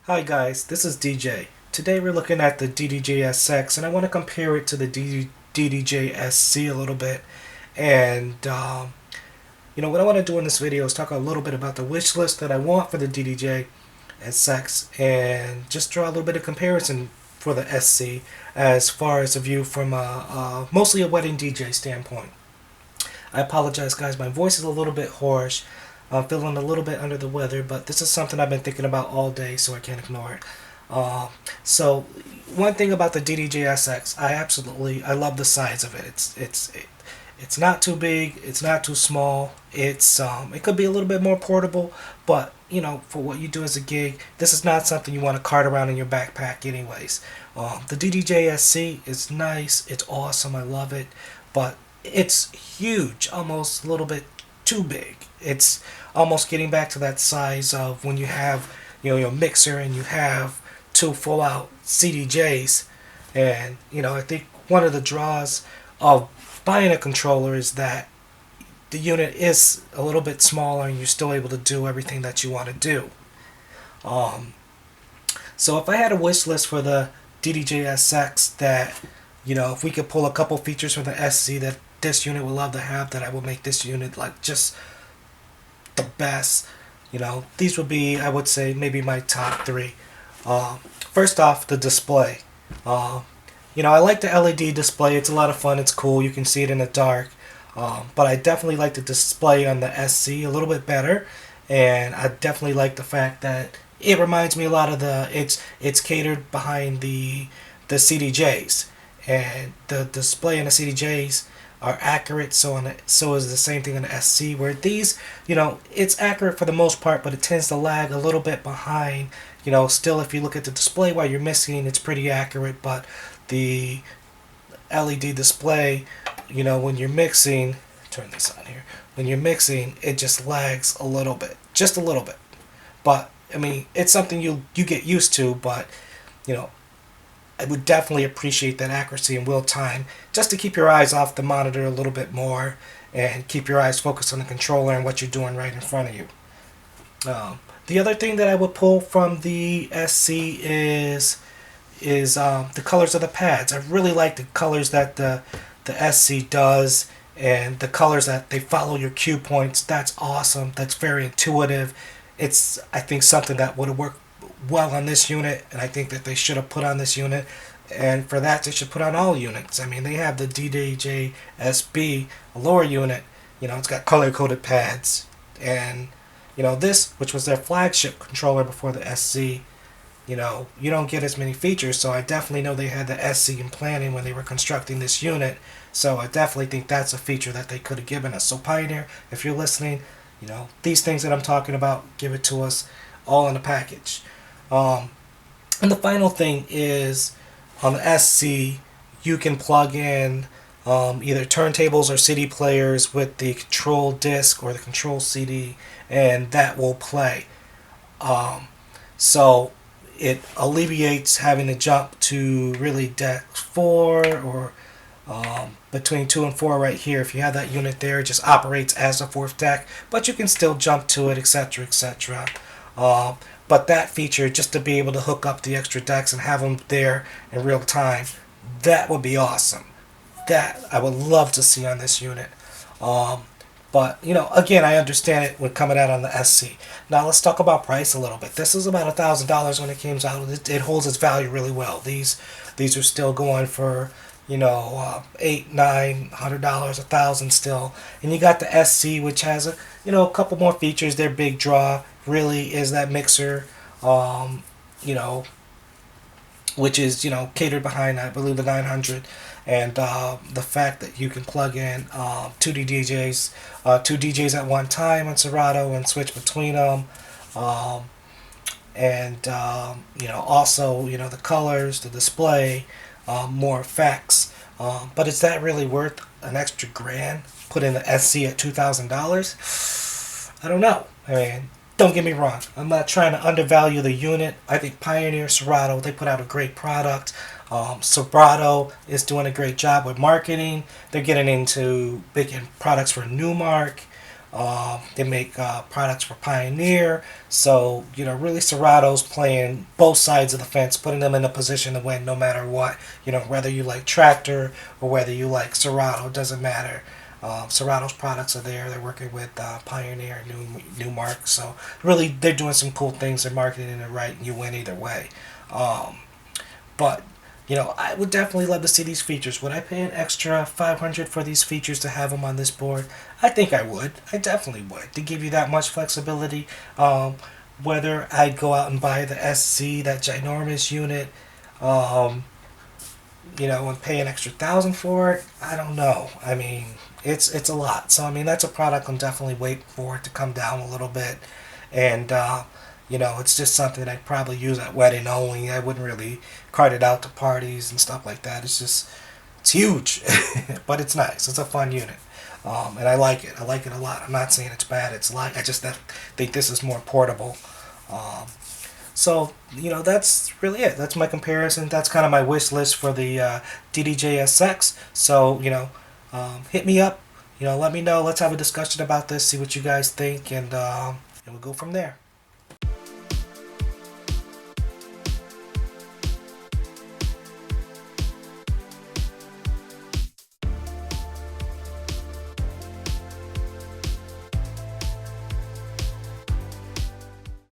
Hi guys, this is DJ. Today we're looking at the DDJ SX and I want to compare it to the DDJ SZ a little bit. And what I want to do in this video is talk a little bit about the wish list that I want for the DDJ SX and just draw a little bit of comparison for the SC as far as a view from mostly a wedding DJ standpoint. I apologize guys, my voice is a little bit hoarse. I'm feeling a little bit under the weather, but this is something I've been thinking about all day, so I can't ignore it. So one thing about the DDJ SX, I love the size of it. It's not too big, it's not too small. It could be a little bit more portable, but for what you do as a gig, this is not something you want to cart around in your backpack anyways. The DDJ SC is nice, it's awesome, I love it, but it's huge, almost a little bit too big. It's almost getting back to that size of when you have your mixer and you have two full out CDJs. And I think one of the draws of buying a controller is that the unit is a little bit smaller and you're still able to do everything that you want to do. So if I had a wish list for the DDJ SX that if we could pull a couple features from the SC that this unit would love to have, that I would make this unit like just the best. These would be, I would say, maybe my top three. First off, the display. I like the LED display. It's a lot of fun. It's cool. You can see it in the dark. But I definitely like the display on the SC a little bit better. And I definitely like the fact that it reminds me a lot of it's catered behind the CDJs. And the display in the CDJs are accurate, so is the same thing in the SC, where these, it's accurate for the most part, but it tends to lag a little bit behind. Still, if you look at the display while you're mixing, it's pretty accurate, but the LED display, when you're mixing, turn this on here, when you're mixing, it just lags a little bit, just a little bit. But, I mean, it's something you get used to, but, I would definitely appreciate that accuracy in real time, just to keep your eyes off the monitor a little bit more and keep your eyes focused on the controller and what you're doing right in front of you. The other thing that I would pull from the SC is the colors of the pads. I really like the colors that the SC does, and the colors that they follow your cue points. That's awesome. That's very intuitive. It's, I think, something that would have worked well on this unit, and I think that they should have put on this unit, and for that they should put on all units. I mean, they have the DDJ SB, a lower unit, it's got color coded pads, and this, which was their flagship controller before the SC, you don't get as many features, so I definitely know they had the SC in planning when they were constructing this unit, so I definitely think that's a feature that they could have given us. So Pioneer, if you're listening, these things that I'm talking about, give it to us all in a package. And the final thing is, on the SC, you can plug in either turntables or CD players with the control disc or the control CD, and that will play. So it alleviates having to jump to really deck 4 or between 2 and 4 right here. If you have that unit there, it just operates as a 4th deck, but you can still jump to it, etc., etc. But that feature, just to be able to hook up the extra decks and have them there in real time, that would be awesome. That I would love to see on this unit. But, again, I understand it when coming out on the SC. Now let's talk about price a little bit. This is about $1,000 when it came out. It holds its value really well. These are still going for, $800, $900, $1,000 still. And you got the SC, which has a couple more features. Their big draw really is that mixer, which is catered behind, I believe, the 900, and the fact that you can plug in two DJs at one time on Serato and switch between them, and also the colors, the display, more effects. But is that really worth an extra grand? Put in the SC at $2,000? I don't know. I mean, don't get me wrong, I'm not trying to undervalue the unit. I think Pioneer, Serato, they put out a great product. Serato is doing a great job with marketing. They're getting into making products for Newmark. They make products for Pioneer. So, you know, really Serato's playing both sides of the fence, putting them in a position to win no matter what. You know, whether you like Tractor or whether you like Serato, it doesn't matter. Serato's products are there. They're working with Pioneer and Newmark. So really, they're doing some cool things. They're marketing it right, and you win either way. Um, but you know, I would definitely love to see these features. Would I pay an extra 500 for these features to have them on this board? I think I would. I definitely would. To give you that much flexibility, whether I'd go out and buy the SZ, that ginormous unit, um, you know, and pay an extra 1,000 for it, I don't know. I mean, it's a lot. So I mean, that's a product I'm definitely waiting for it to come down a little bit, and you know, it's just something I'd probably use at wedding only. I wouldn't really cart it out to parties and stuff like that. It's just it's huge, but it's nice. It's a fun unit. And I like it. I like it a lot. I'm not saying it's bad. It's like I just think this is more portable. Um, so, you know, that's really it. That's my comparison. That's kind of my wish list for the DDJ SX. So, you know, hit me up. You know, let me know. Let's have a discussion about this. See what you guys think, and we'll go from there.